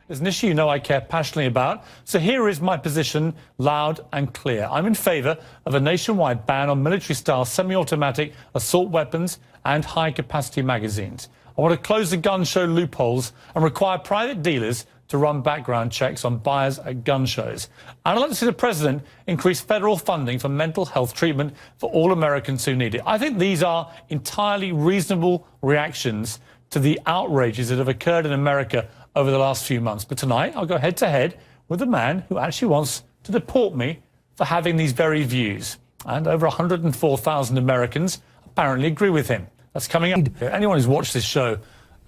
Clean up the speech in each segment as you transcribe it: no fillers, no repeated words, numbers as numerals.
It's an issue you know I care passionately about. So here is my position, loud and clear. I'm in favour of a nationwide ban on military-style semi-automatic assault weapons and high-capacity magazines. I want to close the gun show loopholes and require private dealers to run background checks on buyers at gun shows. And I'd like to see the President increase federal funding for mental health treatment for all Americans who need it. I think these are entirely reasonable reactions to the outrages that have occurred in America over the last few months. But tonight, I'll go head-to-head with a man who actually wants to deport me for having these very views. And over 104,000 Americans apparently agree with him. That's coming up. Anyone who's watched this show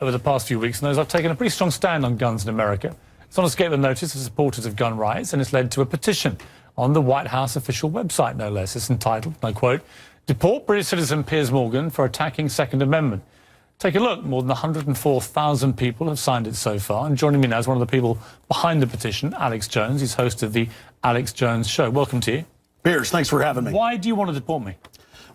over the past few weeks knows I've taken a pretty strong stand on guns in America. It's not escaped the notice of supporters of gun rights, and it's led to a petition on the White House official website, no less. It's entitled, and I quote, "Deport British citizen Piers Morgan for attacking Second Amendment." Take a look. More than 104,000 people have signed it so far. And joining me now is one of the people behind the petition, Alex Jones. He's host of the Alex Jones Show. Welcome to you. Piers, thanks for having me. Why do you want to deport me?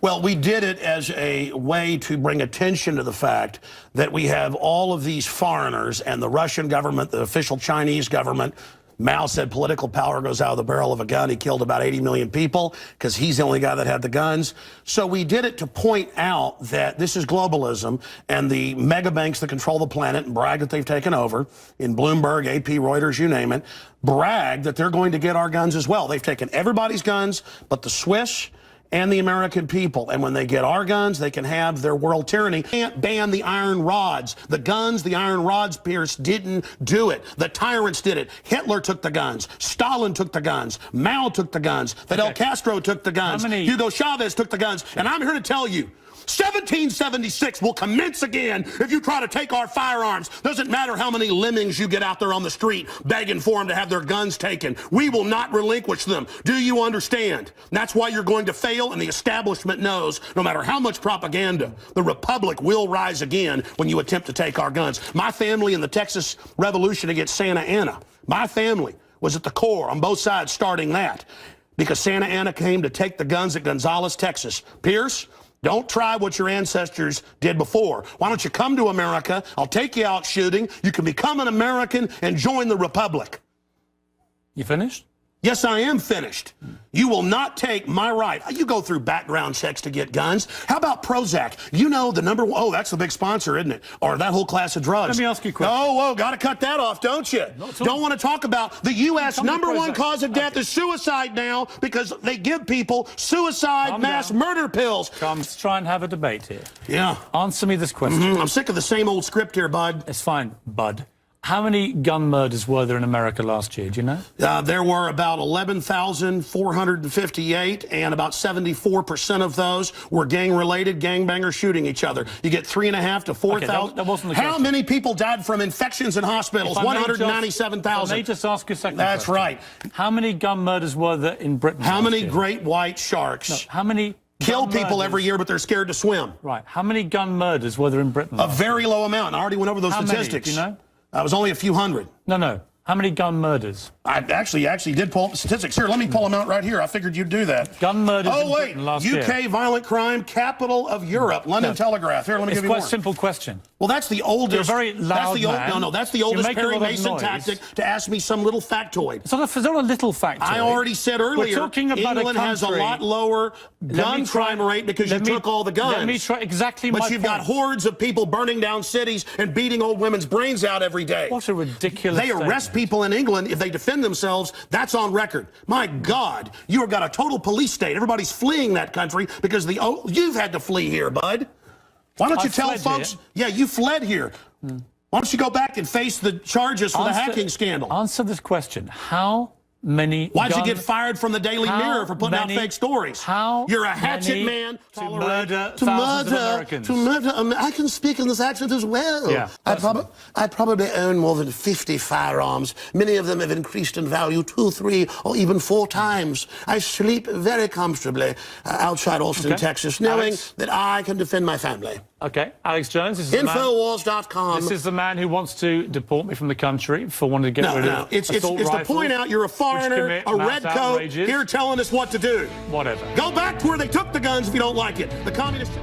Well, we did it as a way to bring attention to the fact that we have all of these foreigners and the Russian government, the official Chinese government. Mao said political power goes out of the barrel of a gun. He killed about 80 million people because he's the only guy that had the guns. So we did it to point out that this is globalism, and the mega banks that control the planet and brag that they've taken over, in Bloomberg, AP, Reuters, you name it, brag that they're going to get our guns as well. They've taken everybody's guns but the Swiss and the American people. And when they get our guns, they can have their world tyranny. Can't ban the iron rods. The guns, the iron rods, Piers, didn't do it. The tyrants did it. Hitler took the guns. Stalin took the guns. Mao took the guns. Fidel Castro took the guns. Hugo Chavez took the guns. And I'm here to tell you, 1776 will commence again if you try to take our firearms. Doesn't matter how many lemmings you get out there on the street begging for them to have their guns taken. We will not relinquish them. Do you understand? And that's why you're going to fail, and the establishment knows no matter how much propaganda, the Republic will rise again when you attempt to take our guns. My family in the Texas Revolution against Santa Anna, my family was at the core on both sides starting that because Santa Anna came to take the guns at Gonzales, Texas. Piers, don't try what your ancestors did before. Why don't you come to America? I'll take you out shooting. You can become an American and join the Republic. You finished? Yes, I am finished. You will not take my right. You go through background checks to get guns. How about Prozac? You know the number one, oh, that's the big sponsor, isn't it? Or that whole class of drugs. Let me ask you a question. Oh, got to cut that off, don't you? Don't want to talk about the U.S. number one cause of death is suicide now because they give people suicide mass murder pills. Let's try and have a debate here. Yeah. Answer me this question. I'm sick of the same old script here, bud. It's fine, bud. How many gun murders were there in America last year? Do you know? There were about 11,458, and about 74% of those were gang-related, gangbangers shooting each other. You get 3,500 to 4,000. That wasn't the question. How many people died from infections in hospitals? 197,000. Let me just ask you a second. That's right. How many gun murders were there in Britain? How many great white sharks? No, how many kill people every year, but they're scared to swim? Right. How many gun murders were there in Britain? A very low amount. I already went over those statistics. Do you know? It was only a few hundred. No. How many gun murders? I actually did pull up the statistics. Here, let me pull them out right here. I figured you'd do that. Gun murders in Britain last year. UK violent crime, capital of Europe. London Telegraph. Here, let me give you more. It's quite a simple question. Well, that's the oldest. You're a very loud man. No, that's the oldest Perry Mason tactic to ask me some little factoid. It's not a little factoid. I already said earlier, We're talking about England has a lot lower gun crime rate because you took all the guns. Let me try exactly my point. But you've got hordes of people burning down cities and beating old women's brains out every day. What a ridiculous They arrest people in England if they defend themselves. That's on record. My God, you've got a total police state. Everybody's fleeing that country because you've had to flee here, bud. Why don't you tell folks? Here. Yeah, you fled here. Why don't you go back and face the charges for the hacking scandal? Answer this question. How many Why'd you get fired from the Daily Mirror for putting out fake stories? You're a hatchet man to murder thousands of Americans. To murder. I can speak in this accent as well. Yeah, I probably own more than 50 firearms. Many of them have increased in value 2, 3, or even 4 times. I sleep very comfortably outside Austin, Texas, knowing that I can defend my family. Okay, Alex Jones, this is Infowars.com. This is the man who wants to deport me from the country for wanting to get rid of it's to point out you're a foreigner, a red coat, here telling us what to do. Whatever. Go back to where they took the guns if you don't like it. The communist...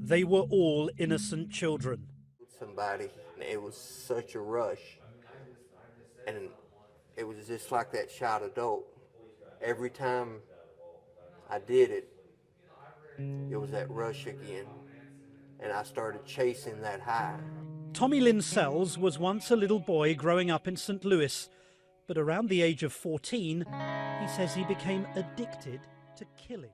They were all innocent children. Somebody, and it was such a rush, and it was just like that shot of dope. Every time I did it, it was that rush again, and I started chasing that high. Tommy Lynn Sells was once a little boy growing up in St. Louis, but around the age of 14, he says he became addicted to killing.